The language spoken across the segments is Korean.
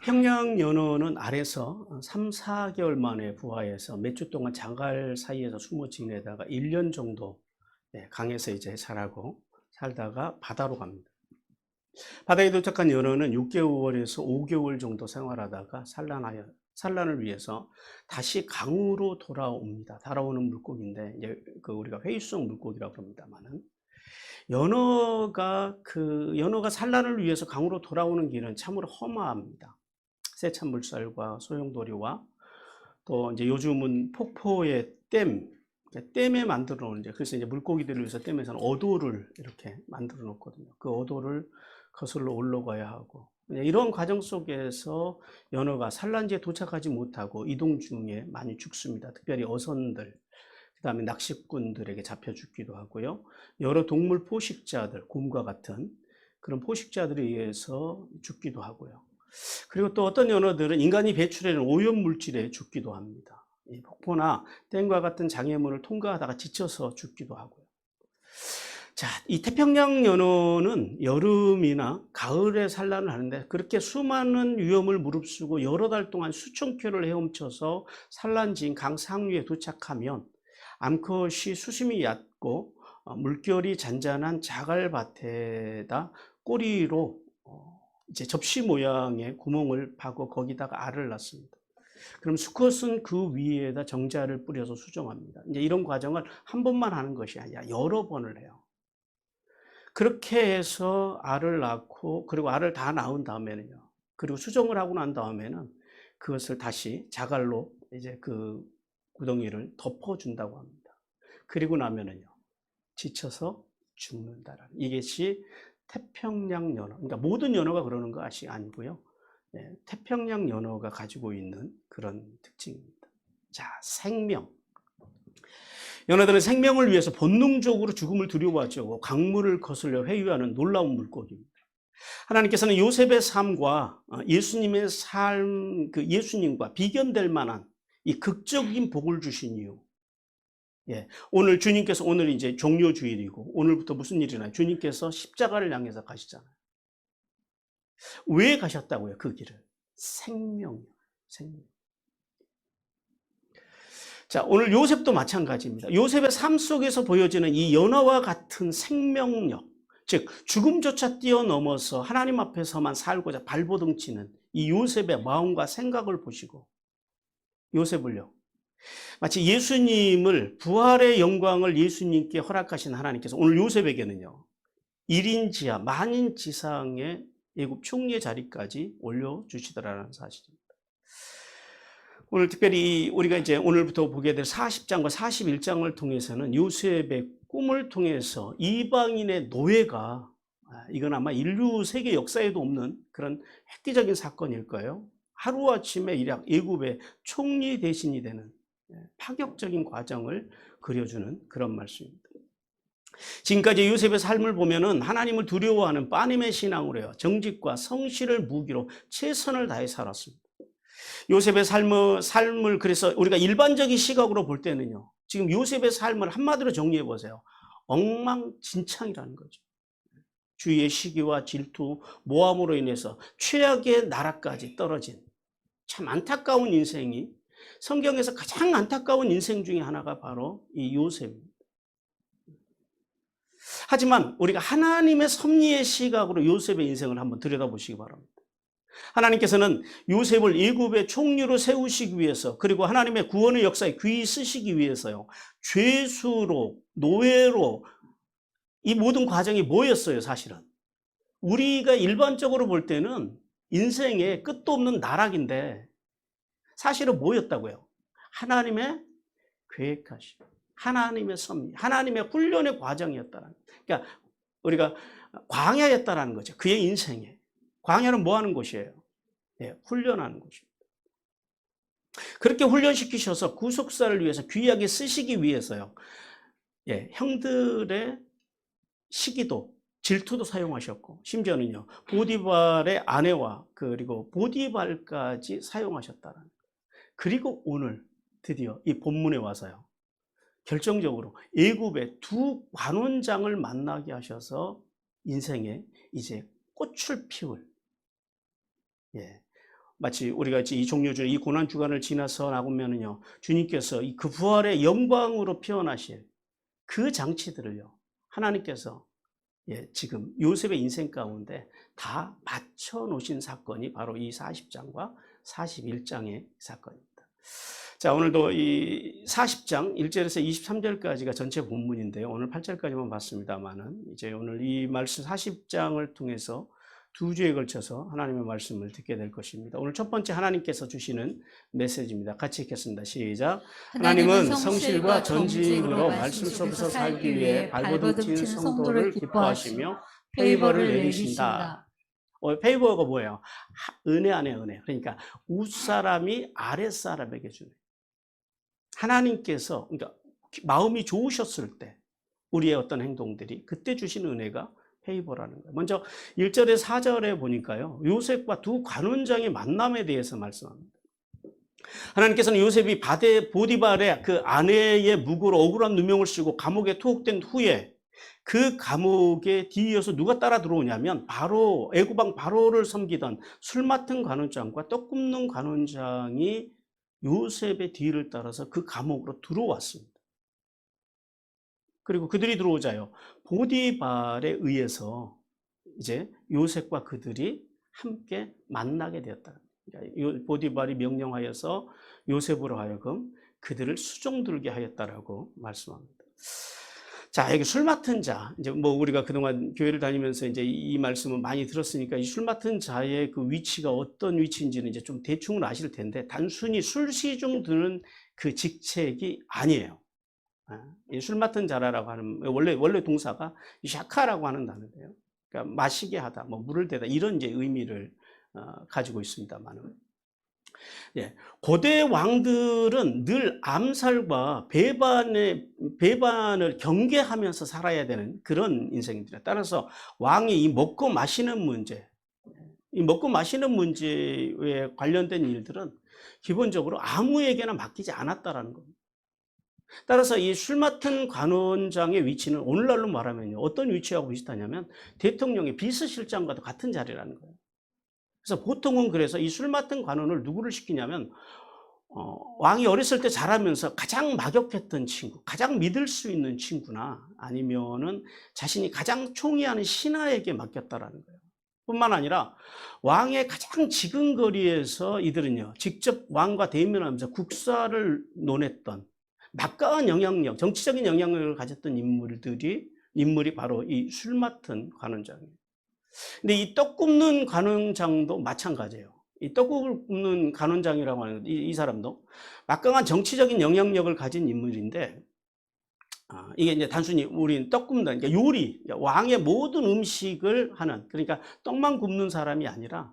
태평양 연어는 알에서 3-4개월 만에 부화해서 몇 주 동안 장갈 사이에서 숨어 지내다가 1년 정도 강에서 이제 자라고 살다가 바다로 갑니다. 바다에 도착한 연어는 6개월에서 5개월 정도 생활하다가 산란을 위해서 다시 강으로 돌아옵니다. 달아오는 물고기인데 이제 우리가 회유성 물고기라고 그럽니다만은 연어가 산란을 위해서 강으로 돌아오는 길은 참으로 험합니다. 세찬 물살과 소용돌이와 또 이제 요즘은 폭포의 댐에 만들어 놓은 그래서 이제 물고기들을 위해서 댐에서는 어도를 이렇게 만들어 놓거든요. 그 어도를 거슬러 올라가야 하고 이런 과정 속에서 연어가 산란지에 도착하지 못하고 이동 중에 많이 죽습니다. 특별히 어선들, 그다음에 낚시꾼들에게 잡혀 죽기도 하고요. 여러 동물 포식자들, 곰과 같은 그런 포식자들에 의해서 죽기도 하고요. 그리고 또 어떤 연어들은 인간이 배출하는 오염 물질에 죽기도 합니다. 이 폭포나 댐과 같은 장애물을 통과하다가 지쳐서 죽기도 하고요. 자, 이 태평양 연어는 여름이나 가을에 산란을 하는데 그렇게 수많은 위험을 무릅쓰고 여러 달 동안 수천 킬로를 헤엄쳐서 산란지인 강 상류에 도착하면 암컷이 수심이 얕고 물결이 잔잔한 자갈밭에다 꼬리로 이제 접시 모양의 구멍을 파고 거기다가 알을 낳습니다. 그럼 수컷은 그 위에다 정자를 뿌려서 수정합니다. 이제 이런 과정을 한 번만 하는 것이 아니라 여러 번을 해요. 그렇게 해서 알을 낳고 그리고 알을 다 낳은 다음에는요. 그리고 수정을 하고 난 다음에는 그것을 다시 자갈로 이제 그 구덩이를 덮어준다고 합니다. 그리고 나면은요. 지쳐서 죽는다라는 이것이 태평양 연어. 그러니까 모든 연어가 그러는 것이 아니고요. 태평양 연어가 가지고 있는 그런 특징입니다. 자, 생명. 연어들은 생명을 위해서 본능적으로 죽음을 두려워하죠. 강물을 거슬려 회유하는 놀라운 물고기입니다. 하나님께서는 요셉의 삶과 예수님의 삶, 예수님과 비견될 만한 이 극적인 복을 주신 이유. 오늘 주님께서 오늘 이제 종료 주일이고 오늘부터 무슨 일이 나요? 주님께서 십자가를 향해서 가시잖아요. 왜 가셨다고요? 그 길을. 생명. 자, 오늘 요셉도 마찬가지입니다. 요셉의 삶 속에서 보여지는 이 연어와 같은 생명력, 즉 죽음조차 뛰어넘어서 하나님 앞에서만 살고자 발버둥치는 이 요셉의 마음과 생각을 보시고 요셉을요. 마치 예수님을 부활의 영광을 예수님께 허락하신 하나님께서 오늘 요셉에게는요. 1인 지하 만인지상의 애굽 총리의 자리까지 올려주시더라는 사실입니다. 오늘 특별히 우리가 이제 오늘부터 보게 될 40장과 41장을 통해서는 요셉의 꿈을 통해서 이방인의 노예가 이건 아마 인류 세계 역사에도 없는 그런 획기적인 사건일 거예요. 하루아침에 애굽의 총리 대신이 되는 파격적인 과정을 그려주는 그런 말씀입니다. 지금까지 요셉의 삶을 보면은 하나님을 두려워하는 빠님의 신앙으로 해요. 정직과 성실을 무기로 최선을 다해 살았습니다. 요셉의 삶을 그래서 우리가 일반적인 시각으로 볼 때는요. 지금 요셉의 삶을 한마디로 정리해 보세요. 엉망진창이라는 거죠. 주위의 시기와 질투, 모함으로 인해서 최악의 나라까지 떨어진 참 안타까운 인생이 성경에서 가장 안타까운 인생 중에 하나가 바로 이 요셉입니다. 하지만 우리가 하나님의 섭리의 시각으로 요셉의 인생을 한번 들여다보시기 바랍니다. 하나님께서는 요셉을 애굽의 총리로 세우시기 위해서 그리고 하나님의 구원의 역사에 귀히 쓰시기 위해서요. 죄수로 노예로 이 모든 과정이 뭐였어요 사실은. 우리가 일반적으로 볼 때는 인생의 끝도 없는 나락인데 사실은 뭐였다고요? 하나님의 계획하심, 하나님의 섭리, 하나님의 훈련의 과정이었다는 거예요. 그러니까 우리가 광야였다라는 거죠. 그의 인생에. 광야는 뭐 하는 곳이에요? 훈련하는 곳입니다. 그렇게 훈련시키셔서 구속사를 위해서 귀하게 쓰시기 위해서요. 형들의 시기도 질투도 사용하셨고 심지어는요. 보디발의 아내와 그리고 보디발까지 사용하셨다는 거예요. 그리고 오늘 드디어 이 본문에 와서요. 결정적으로 애굽의 두 관원장을 만나게 하셔서 인생에 이제 꽃을 피울 마치 우리가 이 종료주일, 이 고난 주간을 지나서 나오면은요, 주님께서 그 부활의 영광으로 표현하실 그 장치들을요, 하나님께서 지금 요셉의 인생 가운데 다 맞춰 놓으신 사건이 바로 이 40장과 41장의 사건입니다. 자, 오늘도 이 40장 1절에서 23절까지가 전체 본문인데요. 오늘 8절까지만 봤습니다만은 이제 오늘 이 말씀 40장을 통해서 두 주에 걸쳐서 하나님의 말씀을 듣게 될 것입니다. 오늘 첫 번째 하나님께서 주시는 메시지입니다. 같이 읽겠습니다. 시작. 하나님은 성실과 전직으로 말씀 속에서 살기 위해 발버둥친 성도를 기뻐하시며 페이버를 내리신다. 페이버가 뭐예요? 은혜 안에 은혜. 그러니까 윗사람이 아랫사람에게 주는. 하나님께서 그러니까 마음이 좋으셨을 때 우리의 어떤 행동들이 그때 주신 은혜가 페이버라는 거예요. 먼저 1절에 4절에 보니까요, 요셉과 두 관원장의 만남에 대해서 말씀합니다. 하나님께서는 요셉이 보디발의 그 아내의 무고로 억울한 누명을 쓰고 감옥에 투옥된 후에 그 감옥에 뒤이어서 누가 따라 들어오냐면 바로 애굽왕 바로를 섬기던 술 맡은 관원장과 떡 굽는 관원장이 요셉의 뒤를 따라서 그 감옥으로 들어왔습니다. 그리고 그들이 들어오자요, 보디발에 의해서 이제 요셉과 그들이 함께 만나게 되었다. 그러니까 보디발이 명령하여서 요셉으로 하여금 그들을 수종들게 하였다라고 말씀합니다. 자, 여기 술 맡은 자, 이제 뭐 우리가 그동안 교회를 다니면서 이제 이 말씀을 많이 들었으니까 이 술 맡은 자의 그 위치가 어떤 위치인지는 이제 좀 대충은 아실 텐데, 단순히 술 시중 드는 그 직책이 아니에요. 술 맡은 자라고 하는 원래 동사가 샤카라고 하는 단어예요. 그러니까 마시게 하다, 뭐 물을 대다 이런 이제 의미를 가지고 있습니다만은. 고대 왕들은 늘 암살과 배반을 경계하면서 살아야 되는 그런 인생입니다. 따라서 왕이 이 먹고 마시는 문제, 이 먹고 마시는 문제에 관련된 일들은 기본적으로 아무에게나 맡기지 않았다라는 겁니다. 따라서 이 술 맡은 관원장의 위치는 오늘날로 말하면요, 어떤 위치하고 비슷하냐면 대통령의 비서실장과도 같은 자리라는 거예요. 그래서 보통은 그래서 이 술 맡은 관원을 누구를 시키냐면 왕이 어렸을 때 자라면서 가장 막역했던 친구, 가장 믿을 수 있는 친구나 아니면은 자신이 가장 총애하는 신하에게 맡겼다라는 거예요. 뿐만 아니라 왕의 가장 지근거리에서 이들은요, 직접 왕과 대면하면서 국사를 논했던 막강한 영향력, 정치적인 영향력을 가졌던 인물이 바로 이 술 맡은 관원장이에요. 근데 이 떡 굽는 관원장도 마찬가지예요. 이 떡 굽는 관원장이라고 하는 이 사람도 막강한 정치적인 영향력을 가진 인물인데, 이게 이제 단순히 우린 떡 굽는, 그러니까 요리, 왕의 모든 음식을 하는, 그러니까 떡만 굽는 사람이 아니라,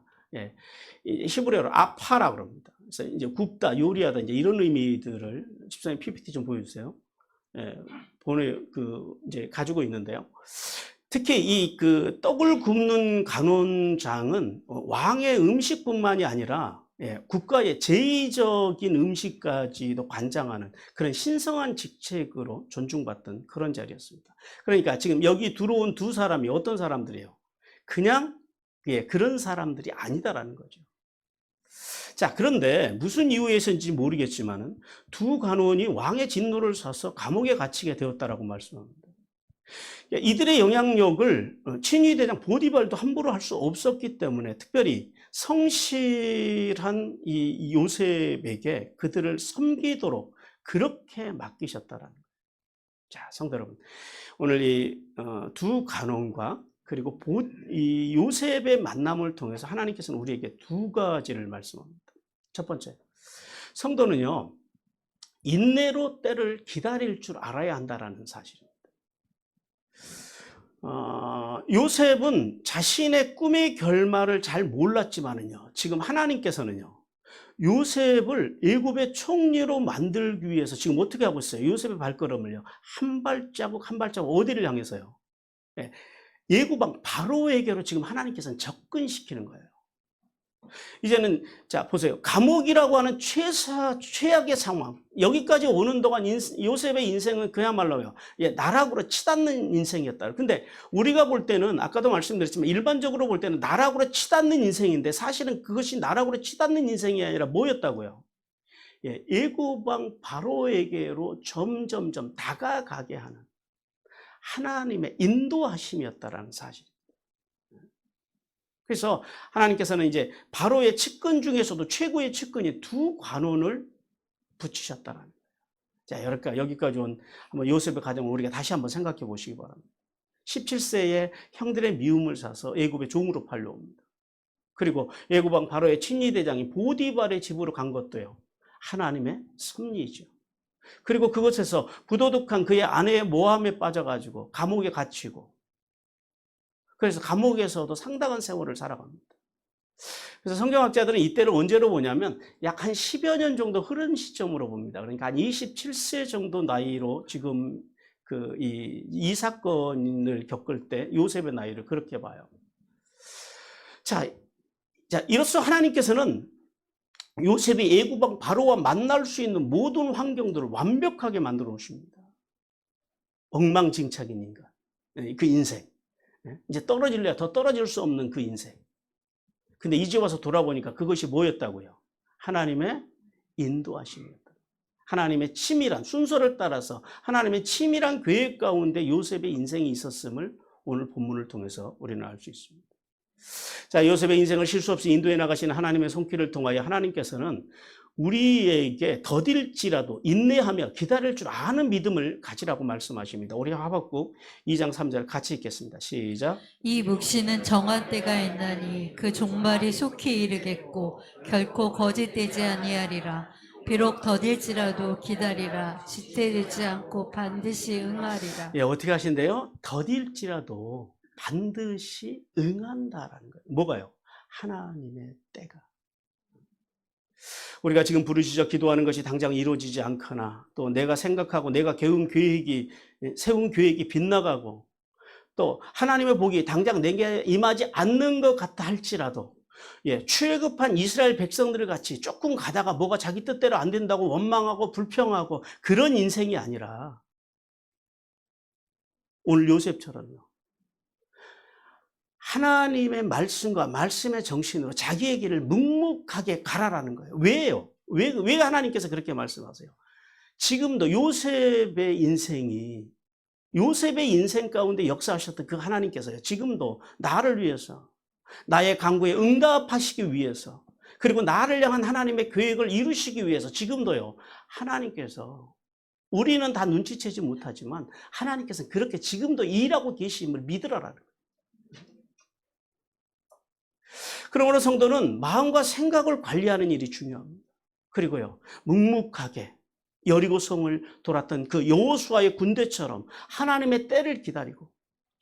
히브리어로 아파라고 그럽니다. 그래서 이제 굽다, 요리하다, 이제 이런 의미들을 집사님 PPT 좀 보여주세요. 이제 가지고 있는데요. 특히 이 그 떡을 굽는 관원장은 왕의 음식뿐만이 아니라 국가의 제의적인 음식까지도 관장하는 그런 신성한 직책으로 존중받던 그런 자리였습니다. 그러니까 지금 여기 들어온 두 사람이 어떤 사람들이에요? 그냥 그런 사람들이 아니다라는 거죠. 자, 그런데 무슨 이유에서인지 모르겠지만은 두 관원이 왕의 진노를 사서 감옥에 갇히게 되었다라고 말씀합니다. 이들의 영향력을 친위대장 보디발도 함부로 할 수 없었기 때문에 특별히 성실한 이 요셉에게 그들을 섬기도록 그렇게 맡기셨다라는 거예요. 자, 성도 여러분, 오늘 이 두 간원과 그리고 이 요셉의 만남을 통해서 하나님께서는 우리에게 두 가지를 말씀합니다. 첫 번째, 성도는요, 인내로 때를 기다릴 줄 알아야 한다라는 사실입니다. 요셉은 자신의 꿈의 결말을 잘 몰랐지만은요, 지금 하나님께서는요, 요셉을 애굽의 총리로 만들기 위해서 지금 어떻게 하고 있어요? 요셉의 발걸음을요, 한 발자국 한 발자국 어디를 향해서요? 애굽 왕 바로에게로 지금 하나님께서는 접근시키는 거예요. 이제는 자 보세요. 감옥이라고 하는 최악의 상황. 여기까지 오는 동안 요셉의 인생은 그야말로요. 예, 나락으로 치닫는 인생이었다. 근데 우리가 볼 때는 아까도 말씀드렸지만 일반적으로 볼 때는 나락으로 치닫는 인생인데 사실은 그것이 나락으로 치닫는 인생이 아니라 뭐였다고요? 예, 애굽 왕 바로에게로 점점점 다가가게 하는 하나님의 인도하심이었다라는 사실. 그래서 하나님께서는 이제 바로의 측근 중에서도 최고의 측근이 두 관원을 붙이셨다는 거예요. 자, 여기까지 온 한번 요셉의 가정을 우리가 다시 한번 생각해 보시기 바랍니다. 17세에 형들의 미움을 사서 애굽의 종으로 팔려옵니다. 그리고 애굽 왕 바로의 친위 대장인 보디발의 집으로 간 것도요. 하나님의 섭리이죠. 그리고 그곳에서 부도덕한 그의 아내의 모함에 빠져가지고 감옥에 갇히고 그래서 감옥에서도 상당한 세월을 살아갑니다. 그래서 성경학자들은 이때를 언제로 보냐면 약 한 10여 년 정도 흐른 시점으로 봅니다. 그러니까 한 27세 정도 나이로 지금 이 사건을 겪을 때 요셉의 나이를 그렇게 봐요. 자, 이로써 하나님께서는 요셉이 애굽 왕 바로와 만날 수 있는 모든 환경들을 완벽하게 만들어 놓으십니다. 엉망진창인 인간, 그 인생. 이제 떨어질래야 더 떨어질 수 없는 그 인생. 근데 이제 와서 돌아보니까 그것이 뭐였다고요? 하나님의 인도하심이었다. 하나님의 치밀한 순서를 따라서 하나님의 치밀한 계획 가운데 요셉의 인생이 있었음을 오늘 본문을 통해서 우리는 알 수 있습니다. 자, 요셉의 인생을 실수 없이 인도해 나가시는 하나님의 손길을 통하여 하나님께서는 우리에게 더딜지라도 인내하며 기다릴 줄 아는 믿음을 가지라고 말씀하십니다. 우리 하박국 2장 3절 같이 읽겠습니다. 시작. 이 묵시는 정한 때가 있나니 그 종말이 속히 이르겠고 결코 거짓되지 아니하리라. 비록 더딜지라도 기다리라. 지체되지 않고 반드시 응하리라. 예, 어떻게 하신대요? 더딜지라도 반드시 응한다라는 거예요. 뭐가요? 하나님의 때가. 우리가 지금 부르짖어 기도하는 것이 당장 이루어지지 않거나 또 내가 생각하고 내가 세운 계획이 빗나가고 또 하나님의 복이 당장 내게 임하지 않는 것 같다 할지라도 예, 출애굽한 이스라엘 백성들 같이 조금 가다가 뭐가 자기 뜻대로 안 된다고 원망하고 불평하고 그런 인생이 아니라 오늘 요셉처럼요. 하나님의 말씀과 말씀의 정신으로 자기의 길을 묵묵하게 가라라는 거예요. 왜요? 왜 하나님께서 그렇게 말씀하세요? 지금도 요셉의 인생 가운데 역사하셨던 그 하나님께서요. 지금도 나를 위해서, 나의 간구에 응답하시기 위해서, 그리고 나를 향한 하나님의 계획을 이루시기 위해서 지금도요. 하나님께서 우리는 다 눈치채지 못하지만 하나님께서 그렇게 지금도 일하고 계심을 믿으라라는 거예요. 그러므로 성도는 마음과 생각을 관리하는 일이 중요합니다. 그리고요, 묵묵하게 여리고성을 돌았던 그 여호수아의 군대처럼 하나님의 때를 기다리고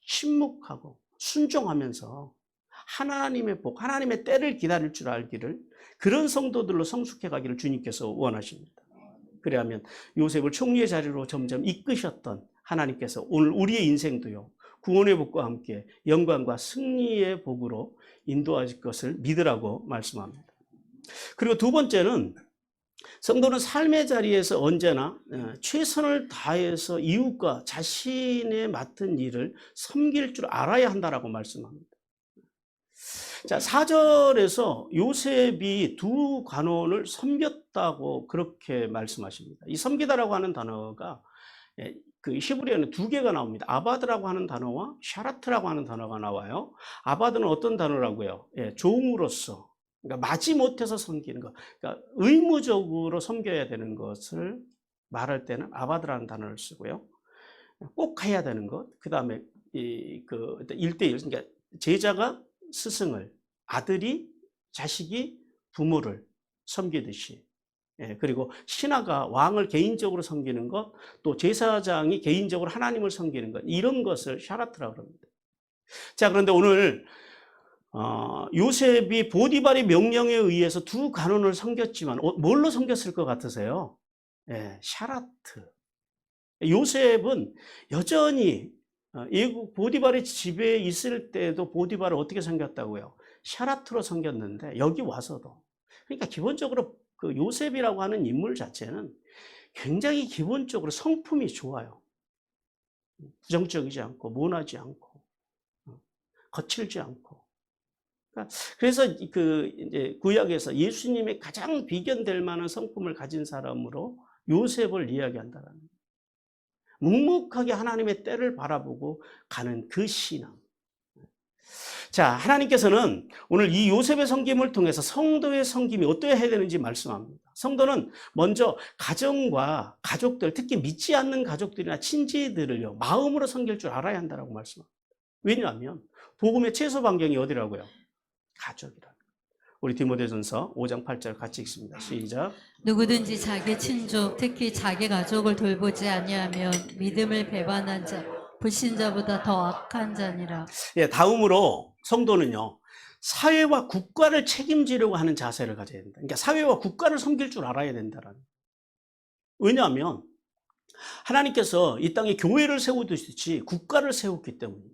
침묵하고 순종하면서 하나님의 복, 하나님의 때를 기다릴 줄 알기를 그런 성도들로 성숙해 가기를 주님께서 원하십니다. 그래야면 요셉을 총리의 자리로 점점 이끄셨던 하나님께서 오늘 우리의 인생도요, 구원의 복과 함께 영광과 승리의 복으로 인도하실 것을 믿으라고 말씀합니다. 그리고 두 번째는 성도는 삶의 자리에서 언제나 최선을 다해서 이웃과 자신의 맡은 일을 섬길 줄 알아야 한다라고 말씀합니다. 자, 4절에서 요셉이 두 관원을 섬겼다고 그렇게 말씀하십니다. 이 섬기다라고 하는 단어가 그 히브리어는 두 개가 나옵니다. 아바드라고 하는 단어와 샤라트라고 하는 단어가 나와요. 아바드는 어떤 단어라고요? 예, 종으로서, 그러니까 마지못해서 섬기는 것, 그러니까 의무적으로 섬겨야 되는 것을 말할 때는 아바드라는 단어를 쓰고요. 꼭 해야 되는 것, 그 다음에 그 1대1, 그러니까 제자가 스승을, 아들이 자식이 부모를 섬기듯이, 예, 그리고 신하가 왕을 개인적으로 섬기는 것, 또 제사장이 개인적으로 하나님을 섬기는 것, 이런 것을 샤라트라고 합니다. 자, 그런데 오늘 요셉이 보디발의 명령에 의해서 두 관원을 섬겼지만 뭘로 섬겼을 것 같으세요? 예, 샤라트. 요셉은 여전히 보디발의 집에 있을 때도 보디발을 어떻게 섬겼다고요? 샤라트로 섬겼는데 여기 와서도, 그러니까 기본적으로 그 요셉이라고 하는 인물 자체는 굉장히 기본적으로 성품이 좋아요. 부정적이지 않고 모나지 않고 거칠지 않고. 그러니까 그래서 그 이제 구약에서 예수님의 가장 비견될 만한 성품을 가진 사람으로 요셉을 이야기한다는 거예요. 묵묵하게 하나님의 때를 바라보고 가는 그 신앙. 자, 하나님께서는 오늘 이 요셉의 섬김을 통해서 성도의 섬김이 어떠해야 되는지 말씀합니다. 성도는 먼저 가정과 가족들, 특히 믿지 않는 가족들이나 친지들을요, 마음으로 섬길 줄 알아야 한다고 말씀합니다. 왜냐하면 복음의 최소 반경이 어디라고요? 가족이라. 우리 디모데전서 5장 8절 같이 읽습니다. 시작. 누구든지 자기 친족, 특히 자기 가족을 돌보지 아니하면 믿음을 배반한 자, 불신자보다 더 악한 자니라. 예, 다음으로 성도는요, 사회와 국가를 책임지려고 하는 자세를 가져야 된다. 그러니까 사회와 국가를 섬길 줄 알아야 된다라는. 왜냐하면 하나님께서 이 땅에 교회를 세우듯이 국가를 세웠기 때문입니다.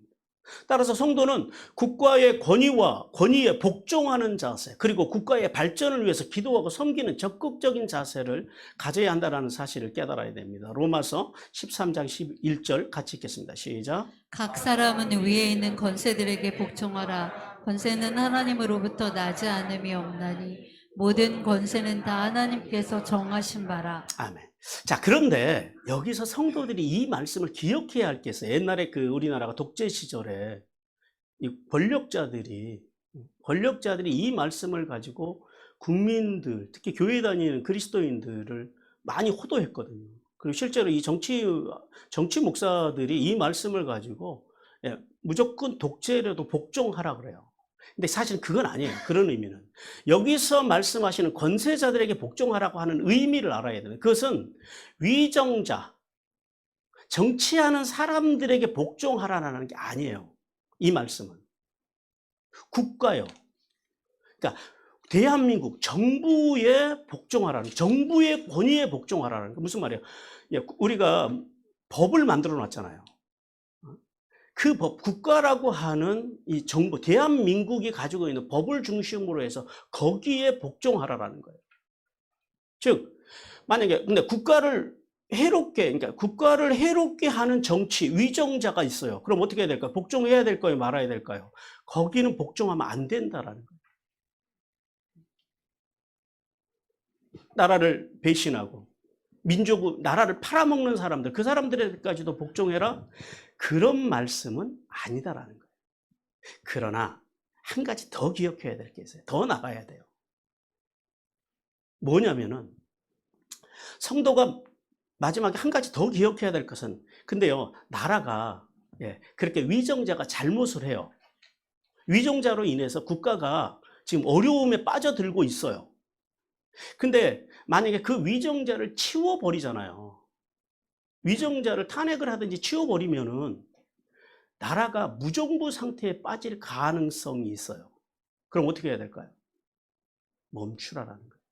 따라서 성도는 국가의 권위에 복종하는 자세, 그리고 국가의 발전을 위해서 기도하고 섬기는 적극적인 자세를 가져야 한다는 사실을 깨달아야 됩니다. 로마서 13장 11절 같이 읽겠습니다. 시작. 각 사람은 위에 있는 권세들에게 복종하라. 권세는 하나님으로부터 나지 않음이 없나니 모든 권세는 다 하나님께서 정하신 바라. 아멘. 자, 그런데 여기서 성도들이 이 말씀을 기억해야 할 게 있어요. 옛날에 그 우리나라가 독재 시절에 이 권력자들이 이 말씀을 가지고 국민들, 특히 교회 다니는 그리스도인들을 많이 호도했거든요. 그리고 실제로 이 정치 목사들이 이 말씀을 가지고 무조건 독재라도 복종하라 그래요. 근데 사실 그건 아니에요. 그런 의미는. 여기서 말씀하시는 권세자들에게 복종하라고 하는 의미를 알아야 돼요. 그것은 위정자, 정치하는 사람들에게 복종하라는 게 아니에요. 이 말씀은. 국가요. 그러니까 대한민국 정부에 복종하라는, 정부의 권위에 복종하라는 게 무슨 말이에요? 우리가 법을 만들어 놨잖아요. 그 법, 국가라고 하는 이 정부, 대한민국이 가지고 있는 법을 중심으로 해서 거기에 복종하라라는 거예요. 즉, 만약에, 근데 국가를 해롭게 하는 정치, 위정자가 있어요. 그럼 어떻게 해야 될까요? 복종해야 될까요? 말아야 될까요? 거기는 복종하면 안 된다라는 거예요. 나라를 배신하고, 나라를 팔아먹는 사람들, 그 사람들에게까지도 복종해라? 그런 말씀은 아니다라는 거예요. 그러나 한 가지 더 기억해야 될 게 있어요. 더 나가야 돼요. 뭐냐면은 성도가 마지막에 한 가지 더 기억해야 될 것은, 근데요, 나라가 그렇게 위정자가 잘못을 해요. 위정자로 인해서 국가가 지금 어려움에 빠져들고 있어요. 근데 만약에 그 위정자를 치워버리잖아요. 위정자를 탄핵을 하든지 치워버리면은 나라가 무정부 상태에 빠질 가능성이 있어요. 그럼 어떻게 해야 될까요? 멈추라라는 거예요.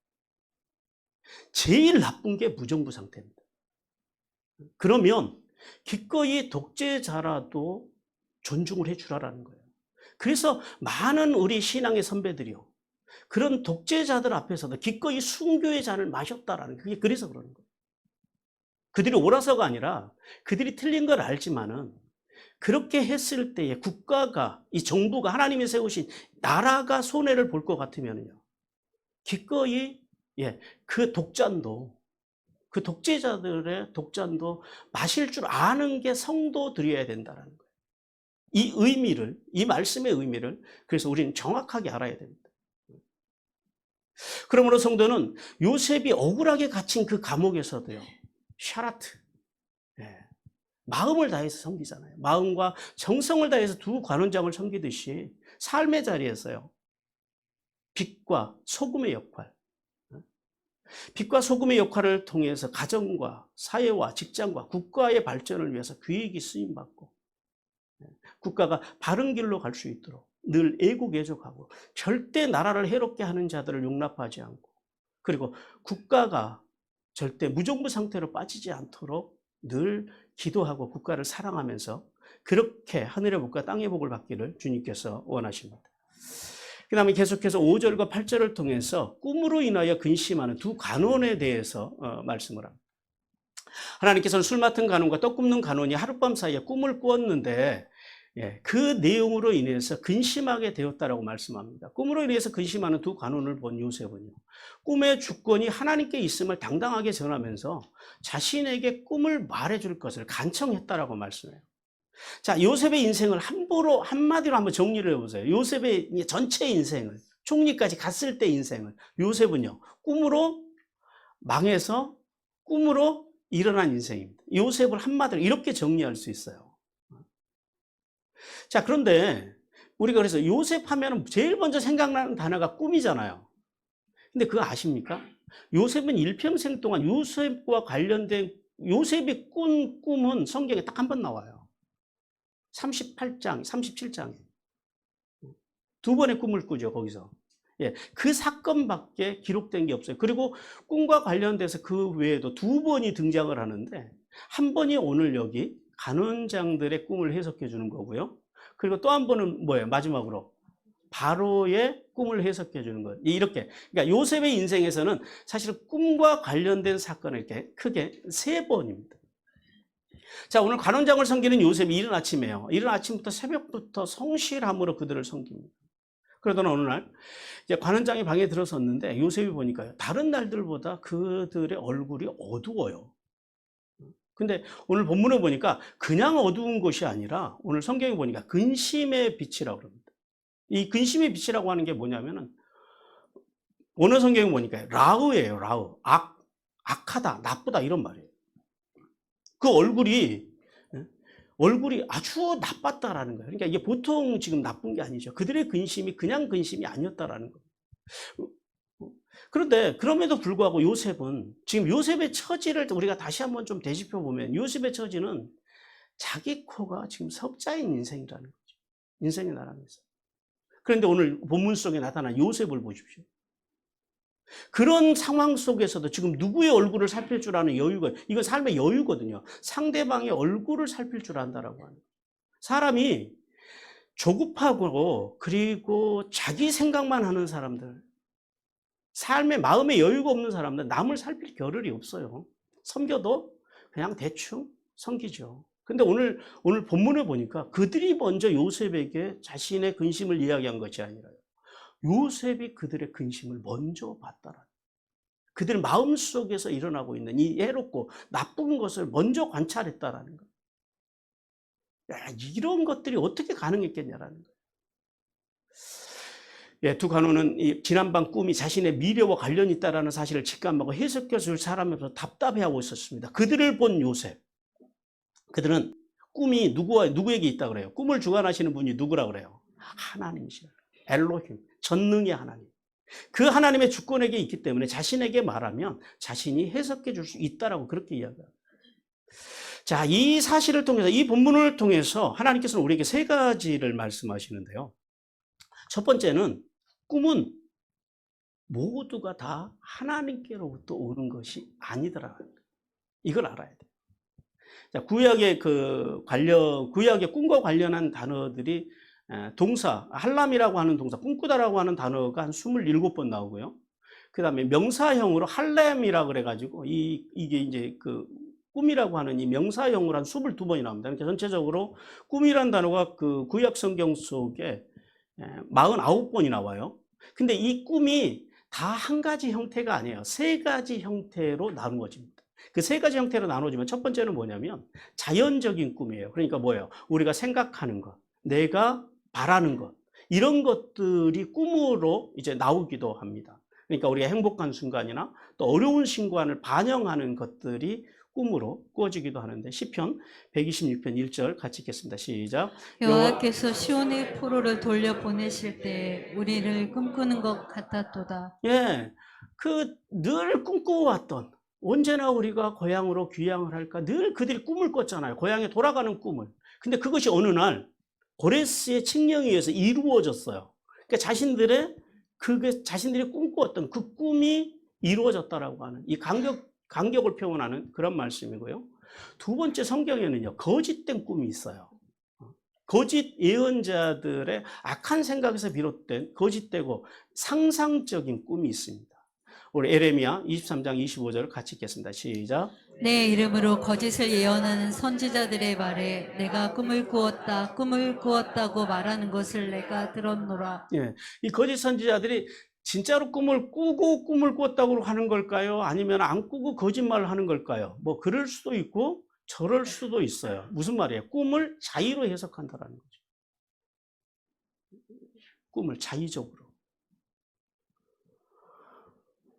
제일 나쁜 게 무정부 상태입니다. 그러면 기꺼이 독재자라도 존중을 해주라라는 거예요. 그래서 많은 우리 신앙의 선배들이요, 그런 독재자들 앞에서도 기꺼이 순교의 잔을 마셨다라는, 그게 그래서 그러는 거예요. 그들이 옳아서가 아니라 그들이 틀린 걸 알지만은 그렇게 했을 때에 국가가, 이 정부가, 하나님이 세우신 나라가 손해를 볼 것 같으면요, 기꺼이 그 독잔도, 그 독재자들의 독잔도 마실 줄 아는 게 성도들이어야 된다는 거예요. 이 의미를, 이 말씀의 의미를 그래서 우리는 정확하게 알아야 됩니다. 그러므로 성도는 요셉이 억울하게 갇힌 그 감옥에서도요, 샤라트, 마음을 다해서 섬기잖아요. 마음과 정성을 다해서 두 관원장을 섬기듯이 삶의 자리에서요, 빛과 소금의 역할, 빛과 소금의 역할을 통해서 가정과 사회와 직장과 국가의 발전을 위해서 귀익이 쓰임받고, 국가가 바른 길로 갈 수 있도록 늘 애국애족하고, 절대 나라를 해롭게 하는 자들을 용납하지 않고, 그리고 국가가 절대 무정부 상태로 빠지지 않도록 늘 기도하고 국가를 사랑하면서 그렇게 하늘의 복과 땅의 복을 받기를 주님께서 원하십니다. 그 다음에 계속해서 5절과 8절을 통해서 꿈으로 인하여 근심하는 두 간원에 대해서 말씀을 합니다. 하나님께서는 술 맡은 간원과 떡 굽는 간원이 하룻밤 사이에 꿈을 꾸었는데 그 내용으로 인해서 근심하게 되었다라고 말씀합니다. 꿈으로 인해서 근심하는 두 간원을 본 요셉은요, 꿈의 주권이 하나님께 있음을 당당하게 전하면서 자신에게 꿈을 말해줄 것을 간청했다라고 말씀해요. 자, 요셉의 인생을 한마디로 한번 정리를 해보세요. 요셉의 전체 인생을, 총리까지 갔을 때 인생을, 요셉은요, 꿈으로 망해서 꿈으로 일어난 인생입니다. 요셉을 한마디로 이렇게 정리할 수 있어요. 자, 그런데 우리가 그래서 요셉 하면 제일 먼저 생각나는 단어가 꿈이잖아요. 근데 그거 아십니까? 요셉은 일평생 동안 요셉과 관련된 요셉이 꾼 꿈은 성경에 딱 한 번 나와요. 38장, 37장에. 두 번의 꿈을 꾸죠, 거기서. 그 사건밖에 기록된 게 없어요. 그리고 꿈과 관련돼서 그 외에도 두 번이 등장을 하는데, 한 번이 오늘 여기 간원장들의 꿈을 해석해 주는 거고요. 그리고 또 한 번은 뭐예요? 마지막으로 바로의 꿈을 해석해 주는 거예요. 이렇게. 그러니까 요셉의 인생에서는 사실 꿈과 관련된 사건을 이렇게 크게 세 번입니다. 자, 오늘 간원장을 섬기는 요셉이 이른 아침에요. 이른 아침부터 새벽부터 성실함으로 그들을 섬깁니다. 그러던 어느 날 이제 관원장이 방에 들어섰는데 요셉이 보니까요, 다른 날들보다 그들의 얼굴이 어두워요. 근데 오늘 본문을 보니까 그냥 어두운 것이 아니라 오늘 성경에 보니까 근심의 빛이라고 합니다. 이 근심의 빛이라고 하는 게 뭐냐면은 오늘 성경에 보니까 라우예요. 라우. 악하다, 나쁘다 이런 말이에요. 그 얼굴이 아주 나빴다라는 거예요. 그러니까 이게 보통 지금 나쁜 게 아니죠. 그들의 근심이 그냥 근심이 아니었다라는 거예요. 그런데 그럼에도 불구하고 요셉은 지금 요셉의 처지를 우리가 다시 한번 좀 되짚어 보면 요셉의 처지는 자기 코가 지금 석자인 인생이라는 거죠. 인생의 나라에서. 그런데 오늘 본문 속에 나타난 요셉을 보십시오. 그런 상황 속에서도 지금 누구의 얼굴을 살필 줄 아는 여유가, 이건 삶의 여유거든요. 상대방의 얼굴을 살필 줄 안다라고 하는. 사람이 조급하고 그리고 자기 생각만 하는 사람들, 삶의 마음의 여유가 없는 사람들, 남을 살필 겨를이 없어요. 섬겨도 그냥 대충 섬기죠. 근데 오늘 본문에 보니까 그들이 먼저 요셉에게 자신의 근심을 이야기한 것이 아니라요, 요셉이 그들의 근심을 먼저 봤다라. 그들 마음속에서 일어나고 있는 이 해롭고 나쁜 것을 먼저 관찰했다라는 거. 야, 이런 것들이 어떻게 가능했겠냐라는 거예요. 두 간호는 이 지난밤 꿈이 자신의 미래와 관련이 있다라는 사실을 직감하고 해석해 줄 사람에서 답답해하고 있었습니다. 그들을 본 요셉. 그들은 꿈이 누구에게 있다 그래요? 꿈을 주관하시는 분이 누구라 그래요? 하나님이시라. 엘로힘, 전능의 하나님. 그 하나님의 주권에게 있기 때문에 자신에게 말하면 자신이 해석해 줄 수 있다라고 그렇게 이야기합니다. 자, 이 사실을 통해서, 이 본문을 통해서 하나님께서는 우리에게 세 가지를 말씀하시는데요. 첫 번째는 꿈은 모두가 다 하나님께로부터 오는 것이 아니더라. 이걸 알아야 돼요. 자, 구약의 꿈과 관련한 단어들이 동사, 할람이라고 하는 동사, 꿈꾸다라고 하는 단어가 한 27번 나오고요. 그 다음에 명사형으로 할렘이라고 그래가지고, 이게 이제 그 꿈이라고 하는 이 명사형으로 한 22번이 나옵니다. 그러니까 전체적으로 꿈이라는 단어가 그 구약 성경 속에 49번이 나와요. 근데 이 꿈이 다 한 가지 형태가 아니에요. 세 가지 형태로 나누어집니다. 그 세 가지 형태로 나누어지면 첫 번째는 뭐냐면 자연적인 꿈이에요. 그러니까 뭐예요? 우리가 생각하는 것, 내가 바라는 것, 이런 것들이 꿈으로 이제 나오기도 합니다. 그러니까 우리가 행복한 순간이나 또 어려운 순간을 반영하는 것들이 꿈으로 꾸어지기도 하는데, 시편 126편 1절 같이 읽겠습니다. 시작. 여호와께서 시온의 포로를 돌려보내실 때 우리를 꿈꾸는 것 같았도다. 늘 꿈꿔왔던, 언제나 우리가 고향으로 귀향을 할까 늘 그들이 꿈을 꿨잖아요. 고향에 돌아가는 꿈을. 근데 그것이 어느 날 고레스의 칙령에 의해서 이루어졌어요. 그러니까 자신들이 꿈꾸었던 그 꿈이 이루어졌다라고 하는 이 간격을 표현하는 그런 말씀이고요. 두 번째, 성경에는요, 거짓된 꿈이 있어요. 거짓 예언자들의 악한 생각에서 비롯된 거짓되고 상상적인 꿈이 있습니다. 우리 에레미야 23장 25절을 같이 읽겠습니다. 시작. 내 이름으로 거짓을 예언하는 선지자들의 말에 내가 꿈을 꾸었다, 꿈을 꾸었다고 말하는 것을 내가 들었노라. 예, 이 거짓 선지자들이 진짜로 꿈을 꾸고 꿈을 꿨다고 하는 걸까요? 아니면 안 꾸고 거짓말을 하는 걸까요? 뭐 그럴 수도 있고 저럴 수도 있어요. 무슨 말이에요? 꿈을 자의로 해석한다라는 거죠. 꿈을 자의적으로.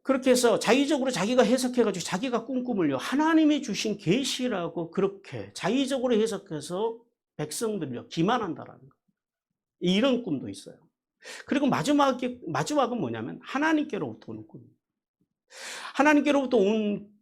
그렇게 해서 자의적으로 자기가 해석해가지고 자기가 꾼 꿈을요, 하나님이 주신 계시라고 그렇게 자의적으로 해석해서 백성들요 기만한다라는 거예요. 이런 꿈도 있어요. 그리고 마지막은 뭐냐면 하나님께로부터 오는 꿈입니다. 하나님께로부터 온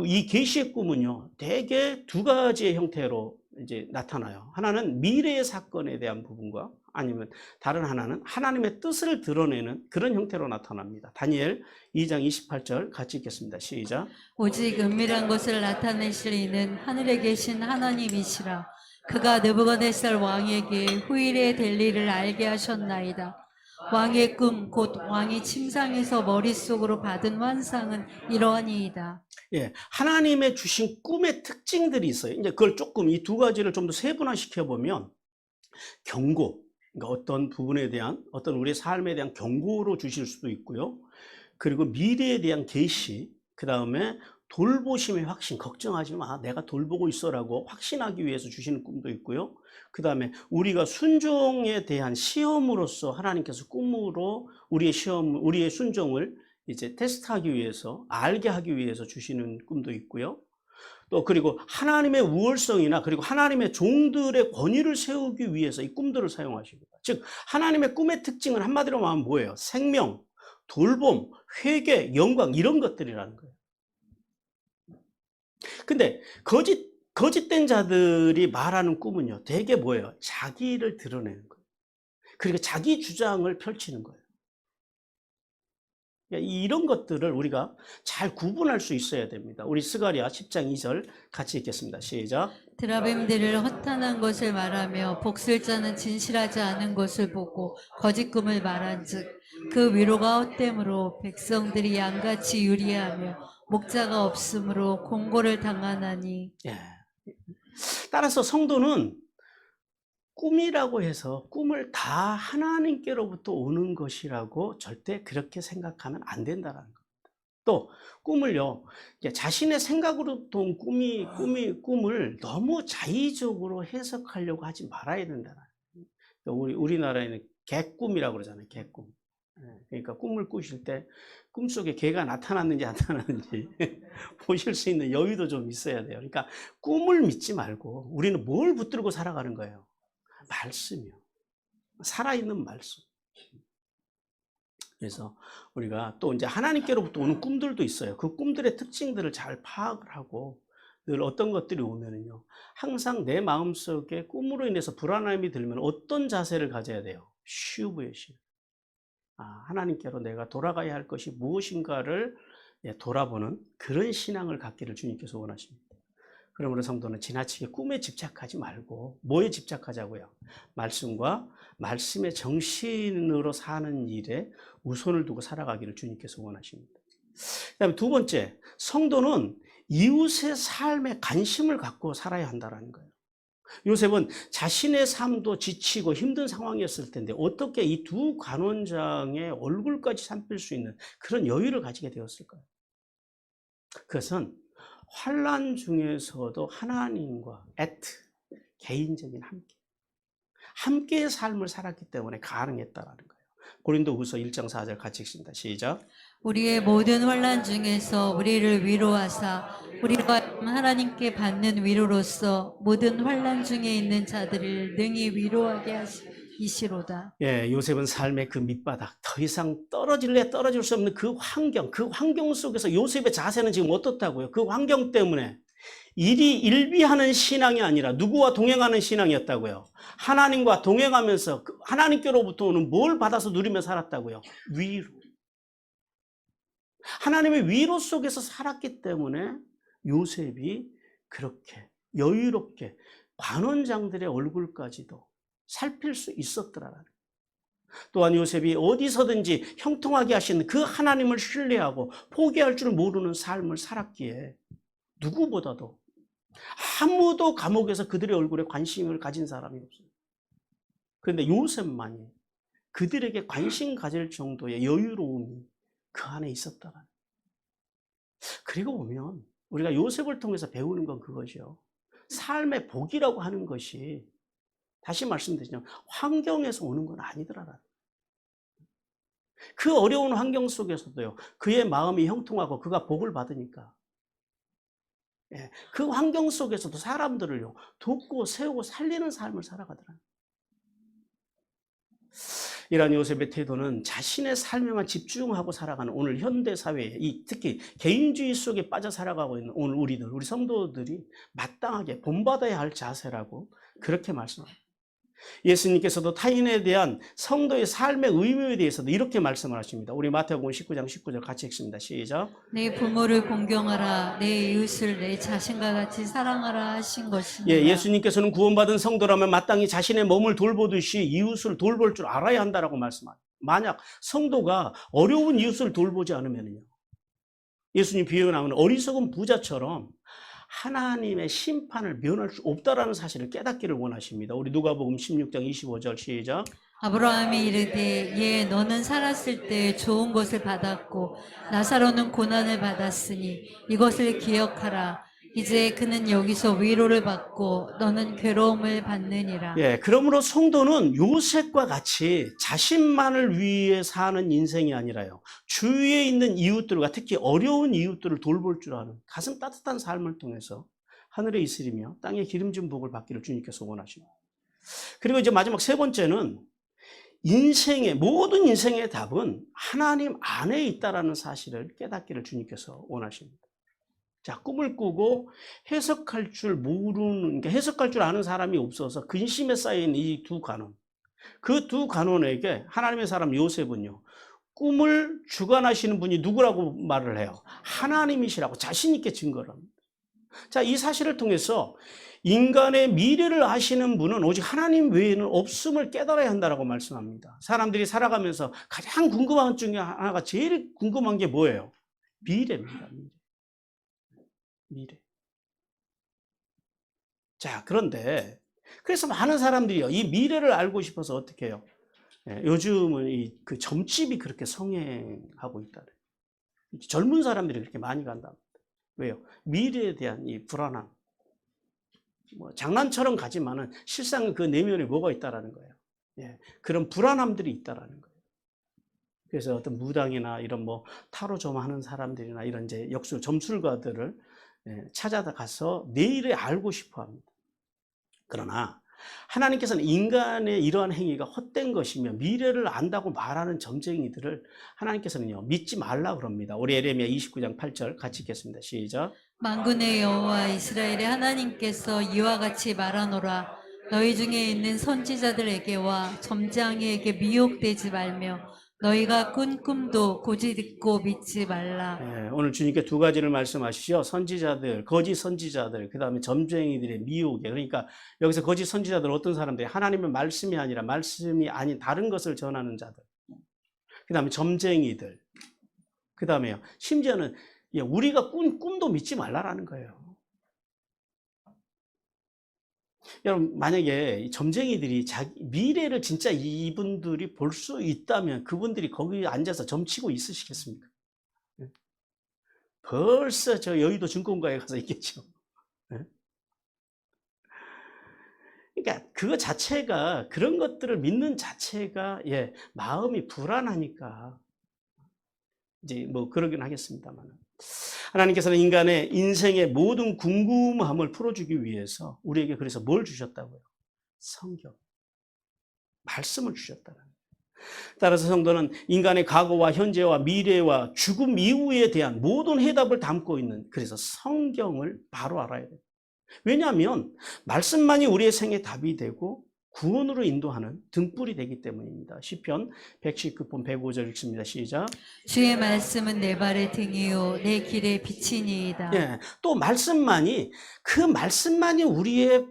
이 계시의 꿈은요, 대개 두 가지의 형태로 이제 나타나요. 하나는 미래의 사건에 대한 부분과 아니면 다른 하나는 하나님의 뜻을 드러내는 그런 형태로 나타납니다. 다니엘 2장 28절 같이 읽겠습니다. 시작. 오직 은밀한 것을 나타내실 이는 하늘에 계신 하나님이시라. 그가 느부갓네살 왕에게 후일에 될 일을 알게 하셨나이다. 왕의 꿈, 곧 왕이 침상에서 머릿속으로 받은 환상은 이러하니이다. 예, 하나님의 주신 꿈의 특징들이 있어요. 이제 그걸 조금 이 두 가지를 좀 더 세분화시켜 보면 경고, 그러니까 어떤 부분에 대한 어떤 우리의 삶에 대한 경고로 주실 수도 있고요. 그리고 미래에 대한 계시, 그 다음에 돌보심의 확신, 걱정하지 마, 내가 돌보고 있어라고 확신하기 위해서 주시는 꿈도 있고요. 그 다음에 우리가 순종에 대한 시험으로서 하나님께서 꿈으로 우리의 순종을 이제 테스트하기 위해서, 알게 하기 위해서 주시는 꿈도 있고요. 또 그리고 하나님의 우월성이나 그리고 하나님의 종들의 권위를 세우기 위해서 이 꿈들을 사용하십니다. 즉 하나님의 꿈의 특징은 한마디로 말하면 뭐예요? 생명, 돌봄, 회개, 영광 이런 것들이라는 거예요. 근데 거짓된 자들이 말하는 꿈은요, 대개 뭐예요? 자기를 드러내는 거예요. 그리고 자기 주장을 펼치는 거예요. 이런 것들을 우리가 잘 구분할 수 있어야 됩니다. 우리 스가랴 10장 2절 같이 읽겠습니다. 시작. 드라빔들을 허탄한 것을 말하며 복술자는 진실하지 않은 것을 보고 거짓 꿈을 말한즉 그 위로가 헛됨으로 백성들이 양같이 유리하며 목자가 없으므로 공고를 당하나니. 예. 따라서 성도는 꿈이라고 해서 꿈을 다 하나님께로부터 오는 것이라고 절대 그렇게 생각하면 안 된다는 겁니다. 또 꿈을요, 자신의 생각으로부터 온 꿈을 너무 자의적으로 해석하려고 하지 말아야 된다는 거예요. 우리나라에는 개꿈이라고 그러잖아요. 개꿈. 그러니까 꿈을 꾸실 때 꿈속에 개가 나타났는지 안 나타났는지 보실 수 있는 여유도 좀 있어야 돼요. 그러니까 꿈을 믿지 말고 우리는 뭘 붙들고 살아가는 거예요? 말씀이요. 살아있는 말씀. 그래서 우리가 또 이제 하나님께로부터 오는 꿈들도 있어요. 그 꿈들의 특징들을 잘 파악을 하고 늘 어떤 것들이 오면은요, 항상 내 마음속에 꿈으로 인해서 불안함이 들면 어떤 자세를 가져야 돼요? 쉬우의 신. 하나님께로 내가 돌아가야 할 것이 무엇인가를 돌아보는 그런 신앙을 갖기를 주님께서 원하십니다. 그러므로 성도는 지나치게 꿈에 집착하지 말고 뭐에 집착하자고요? 말씀과 말씀의 정신으로 사는 일에 우선을 두고 살아가기를 주님께서 원하십니다. 그다음에 두 번째, 성도는 이웃의 삶에 관심을 갖고 살아야 한다는 거예요. 요셉은 자신의 삶도 지치고 힘든 상황이었을 텐데 어떻게 이 두 관원장의 얼굴까지 살필 수 있는 그런 여유를 가지게 되었을까요? 그것은 환난 중에서도 하나님과 개인적인 함께의 삶을 살았기 때문에 가능했다라는 거예요. 고린도후서 1장 4절 같이 읽습니다. 시작. 우리의 모든 환난 중에서 우리를 위로하사 우리가 하나님께 받는 위로로서 모든 환난 중에 있는 자들을 능히 위로하게 하시이시로다. 예, 요셉은 삶의 그 밑바닥, 더 이상 떨어질 수 없는 그 환경 속에서 요셉의 자세는 지금 어떻다고요? 그 환경 때문에 일비하는 신앙이 아니라 누구와 동행하는 신앙이었다고요? 하나님과 동행하면서 하나님께로부터 오는 뭘 받아서 누리며 살았다고요? 위로. 하나님의 위로 속에서 살았기 때문에 요셉이 그렇게 여유롭게 관원장들의 얼굴까지도 살필 수 있었더라라는. 또한 요셉이 어디서든지 형통하게 하시는 그 하나님을 신뢰하고 포기할 줄 모르는 삶을 살았기에 누구보다도 아무도 감옥에서 그들의 얼굴에 관심을 가진 사람이 없어요. 그런데 요셉만이 그들에게 관심 가질 정도의 여유로움이 그 안에 있었다라는. 그리고 보면 우리가 요셉을 통해서 배우는 건 그것이요. 삶의 복이라고 하는 것이 다시 말씀드리면 환경에서 오는 건 아니더라라는. 그 어려운 환경 속에서도요. 그의 마음이 형통하고 그가 복을 받으니까 그 환경 속에서도 사람들을요. 돕고 세우고 살리는 삶을 살아가더라는. 이러한 요셉의 태도는 자신의 삶에만 집중하고 살아가는 오늘 현대 사회에 특히 개인주의 속에 빠져 살아가고 있는 오늘 우리 성도들이 마땅하게 본받아야 할 자세라고 그렇게 말씀합니다. 예수님께서도 타인에 대한 성도의 삶의 의무에 대해서도 이렇게 말씀을 하십니다. 우리 마태복음 19장 19절 같이 읽습니다. 시작. 내 부모를 공경하라. 내 이웃을 내 자신과 같이 사랑하라 하신 것입니다. 예수님께서는 구원받은 성도라면 마땅히 자신의 몸을 돌보듯이 이웃을 돌볼 줄 알아야 한다라고 말씀합니다. 만약 성도가 어려운 이웃을 돌보지 않으면요. 예수님 비유에 나오는 어리석은 부자처럼 하나님의 심판을 면할 수 없다라는 사실을 깨닫기를 원하십니다. 우리 누가복음 16장 25절 시작. 아브라함이 이르되 예 너는 살았을 때 좋은 것을 받았고 나사로는 고난을 받았으니 이것을 기억하라. 이제 그는 여기서 위로를 받고 너는 괴로움을 받느니라. 그러므로 성도는 요셉과 같이 자신만을 위해 사는 인생이 아니라요. 주위에 있는 이웃들과 특히 어려운 이웃들을 돌볼 줄 아는 가슴 따뜻한 삶을 통해서 하늘에 이슬이며 땅에 기름진 복을 받기를 주님께서 원하십니다. 그리고 이제 마지막 세 번째는 모든 인생의 답은 하나님 안에 있다라는 사실을 깨닫기를 주님께서 원하십니다. 자, 꿈을 꾸고 해석할 줄 해석할 줄 아는 사람이 없어서 근심에 쌓인 이 두 간원. 그 두 간원에게 하나님의 사람 요셉은요, 꿈을 주관하시는 분이 누구라고 말을 해요? 하나님이시라고 자신있게 증거를 합니다. 자, 이 사실을 통해서 인간의 미래를 아시는 분은 오직 하나님 외에는 없음을 깨달아야 한다라고 말씀합니다. 사람들이 살아가면서 가장 궁금한 것 중에 하나가 제일 궁금한 게 뭐예요? 미래입니다. 미래. 자, 그런데 그래서 많은 사람들이요, 이 미래를 알고 싶어서 어떻게 해요? 요즘은 그 점집이 그렇게 성행하고 있다. 젊은 사람들이 그렇게 많이 간답니다. 왜요? 미래에 대한 이 불안함. 장난처럼 가지만은 실상 그 내면에 뭐가 있다라는 거예요. 그런 불안함들이 있다라는 거예요. 그래서 어떤 무당이나 이런 타로 좀 하는 사람들이나 이런 이제 점술가들을 찾아가서 내일을 알고 싶어 합니다. 그러나 하나님께서는 인간의 이러한 행위가 헛된 것이며 미래를 안다고 말하는 점쟁이들을 하나님께서는요, 믿지 말라 그럽니다. 우리 에레미야 29장 8절 같이 읽겠습니다. 시작. 만군의 여호와 이스라엘의 하나님께서 이와 같이 말하노라. 너희 중에 있는 선지자들에게와 점장이에게 미혹되지 말며 너희가 꾼 꿈도 고지 듣고 믿지 말라. 오늘 주님께 두 가지를 말씀하시죠. 선지자들, 거짓 선지자들, 그 다음에 점쟁이들의 미혹에. 그러니까 여기서 거짓 선지자들 어떤 사람들이 하나님의 말씀이 아니라 말씀이 아닌 다른 것을 전하는 자들. 그 다음에 점쟁이들. 그 다음에요. 심지어는 우리가 꾼 꿈도 믿지 말라라는 거예요. 여러분, 만약에 점쟁이들이 미래를 진짜 이분들이 볼 수 있다면 그분들이 거기 앉아서 점치고 있으시겠습니까? 벌써 저 여의도 증권가에 가서 있겠죠. 그러니까 그거 자체가, 그런 것들을 믿는 자체가 마음이 불안하니까 이제 그러긴 하겠습니다만, 하나님께서는 인간의 인생의 모든 궁금함을 풀어주기 위해서 우리에게 그래서 뭘 주셨다고요? 성경, 말씀을 주셨다는 거예요. 따라서 성도는 인간의 과거와 현재와 미래와 죽음 이후에 대한 모든 해답을 담고 있는, 그래서 성경을 바로 알아야 돼요. 왜냐하면 말씀만이 우리의 생의 답이 되고 구원으로 인도하는 등불이 되기 때문입니다. 시편 119편 105절 읽습니다. 시작. 주의 말씀은 내 발의 등이요 내 길의 빛이니이다. 또 그 말씀만이 우리의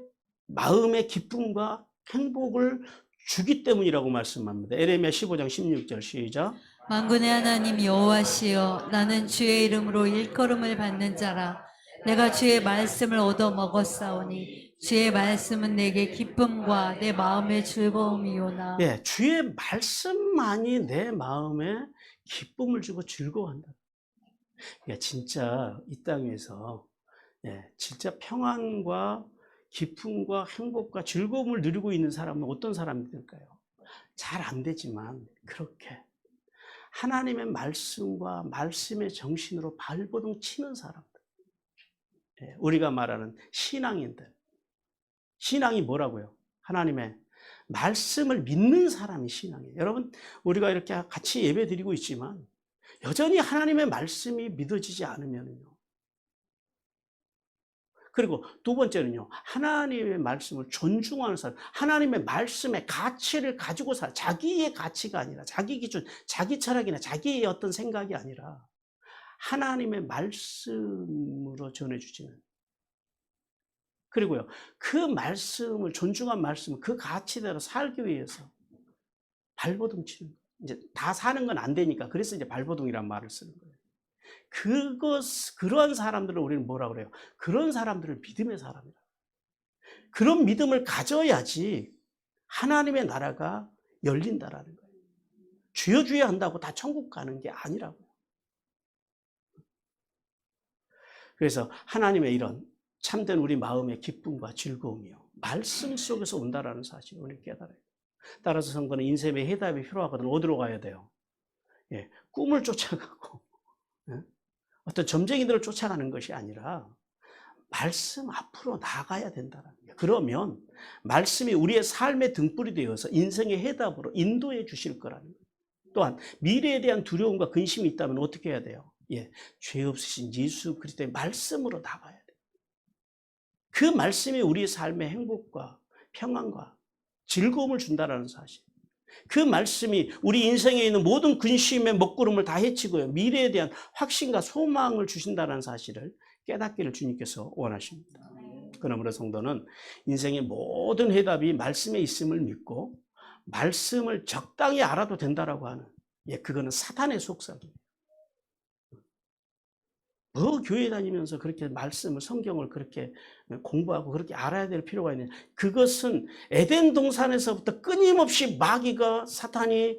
마음의 기쁨과 행복을 주기 때문이라고 말씀합니다. 에레미야 15장 16절 시작. 만군의 하나님 여호와시여, 나는 주의 이름으로 일컬음을 받는 자라. 내가 주의 말씀을 얻어 먹었사오니 주의 말씀은 내게 기쁨과 내 마음의 즐거움이오나. 예, 주의 말씀만이 내 마음에 기쁨을 주고 즐거워한다. 예, 진짜 이 땅에서 진짜 평안과 기쁨과 행복과 즐거움을 누리고 있는 사람은 어떤 사람들일까요? 잘 안 되지만 그렇게 하나님의 말씀과 말씀의 정신으로 발버둥 치는 사람들. 우리가 말하는 신앙인들. 신앙이 뭐라고요? 하나님의 말씀을 믿는 사람이 신앙이에요. 여러분, 우리가 이렇게 같이 예배 드리고 있지만 여전히 하나님의 말씀이 믿어지지 않으면요. 그리고 두 번째는요, 하나님의 말씀을 존중하는 사람, 하나님의 말씀의 가치를 가지고 자기의 가치가 아니라, 자기 기준, 자기 철학이나 자기의 어떤 생각이 아니라, 하나님의 말씀으로 전해주시는. 그리고요, 그 말씀을, 존중한 말씀을 그 가치대로 살기 위해서 발버둥 치는 거예요. 이제 다 사는 건 안 되니까, 그래서 이제 발버둥이란 말을 쓰는 거예요. 그러한 사람들을 우리는 뭐라 그래요? 그런 사람들을 믿음의 사람이라. 그런 믿음을 가져야지 하나님의 나라가 열린다라는 거예요. 주여 주여 한다고 다 천국 가는 게 아니라고요. 그래서 하나님의 이런 참된 우리 마음의 기쁨과 즐거움이요, 말씀 속에서 온다라는 사실을 우리 깨달아요. 따라서 성도는 인생의 해답이 필요하거든. 어디로 가야 돼요? 꿈을 쫓아가고 어떤 점쟁이들을 쫓아가는 것이 아니라 말씀 앞으로 나가야 된다는 거예요. 그러면 말씀이 우리의 삶의 등불이 되어서 인생의 해답으로 인도해 주실 거라는 거예요. 또한 미래에 대한 두려움과 근심이 있다면 어떻게 해야 돼요? 죄 없으신 예수 그리스도의 말씀으로 나가야 돼요. 그 말씀이 우리의 삶의 행복과 평안과 즐거움을 준다는 사실. 그 말씀이 우리 인생에 있는 모든 근심의 먹구름을 다 해치고요, 미래에 대한 확신과 소망을 주신다는 사실을 깨닫기를 주님께서 원하십니다. 그러므로 성도는 인생의 모든 해답이 말씀에 있음을 믿고 말씀을 적당히 알아도 된다라고 하는, 그거는 사탄의 속삭이에요. 뭐 교회 다니면서 그렇게 말씀을, 성경을 그렇게 공부하고 그렇게 알아야 될 필요가 있느냐. 그것은 에덴 동산에서부터 끊임없이 마귀가, 사탄이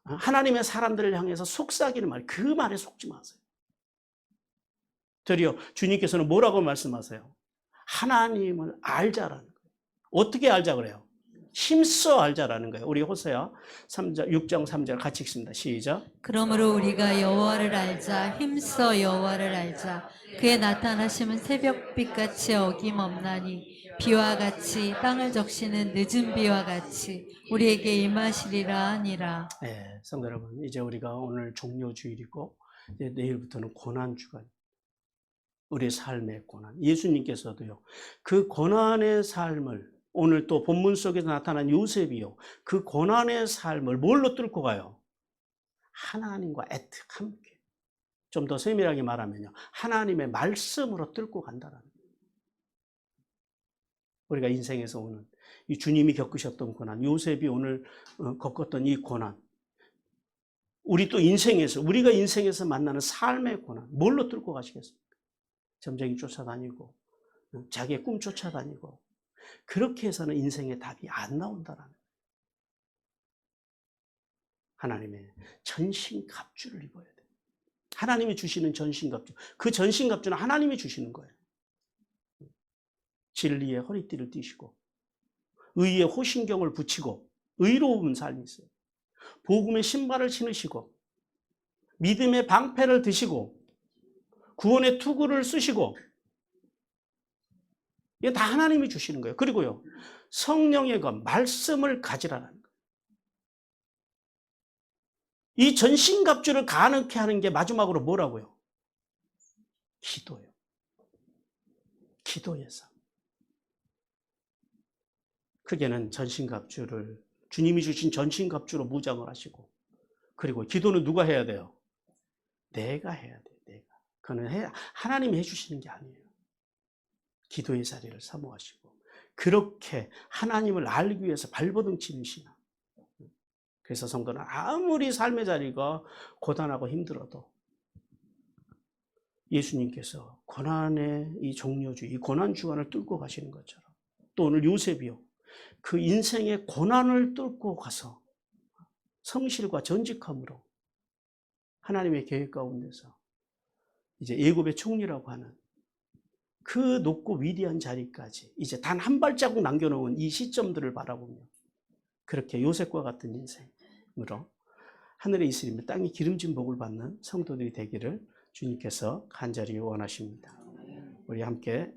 하나님의 사람들을 향해서 속삭이는 말, 그 말에 속지 마세요. 되려 주님께서는 뭐라고 말씀하세요? 하나님을 알자라는 거예요. 어떻게 알자 그래요? 힘써 알자라는 거예요. 우리 호세아 6장 3절 같이 읽습니다. 시작. 그러므로 우리가 여호와를 알자, 힘써 여호와를 알자. 그의 나타나심은 새벽빛같이 어김없나니 비와 같이 땅을 적시는 늦은 비와 같이 우리에게 임하시리라 하니라. 성도 여러분, 이제 우리가 오늘 종료주일이고 이제 내일부터는 고난주간, 우리의 삶의 고난. 예수님께서도요, 그 고난의 삶을, 오늘 또 본문 속에서 나타난 요셉이요, 그 고난의 삶을 뭘로 뚫고 가요? 하나님과 함께. 좀 더 세밀하게 말하면요, 하나님의 말씀으로 뚫고 간다는 거예요. 우리가 인생에서 오는 이 주님이 겪으셨던 고난, 요셉이 오늘 겪었던 이 고난, 우리 또 인생에서, 우리가 인생에서 만나는 삶의 고난, 뭘로 뚫고 가시겠습니까? 점쟁이 쫓아다니고 자기의 꿈 쫓아다니고 그렇게 해서는 인생의 답이 안 나온다라는 거예요. 하나님의 전신갑주를 입어야 돼요. 하나님이 주시는 전신갑주, 그 전신갑주는 하나님이 주시는 거예요. 진리의 허리띠를 띠시고 의의 호신경을 붙이고 의로운 삶이 있어요. 복음의 신발을 신으시고 믿음의 방패를 드시고 구원의 투구를 쓰시고, 이게 다 하나님이 주시는 거예요. 그리고요, 성령의 것, 말씀을 가지라는 거예요. 이 전신갑주를 가능케 하는 게 마지막으로 뭐라고요? 기도예요. 기도의 삶. 크게는 전신갑주를, 주님이 주신 전신갑주로 무장을 하시고, 그리고 기도는 누가 해야 돼요? 내가 해야 돼요. 내가. 그거는 하나님이 해주시는 게 아니에요. 기도의 자리를 사모하시고 그렇게 하나님을 알기 위해서 발버둥 치는 신앙. 그래서 성도는 아무리 삶의 자리가 고단하고 힘들어도 예수님께서 고난의 이 종려주, 이 고난 주간을 뚫고 가시는 것처럼, 또 오늘 요셉이요, 그 인생의 고난을 뚫고 가서 성실과 전직함으로 하나님의 계획 가운데서 이제 애굽의 총리라고 하는 그 높고 위대한 자리까지 이제 단 한 발자국 남겨놓은 이 시점들을 바라보며 그렇게 요셉과 같은 인생으로 하늘에 있으리며 땅이 기름진 복을 받는 성도들이 되기를 주님께서 간절히 원하십니다. 우리 함께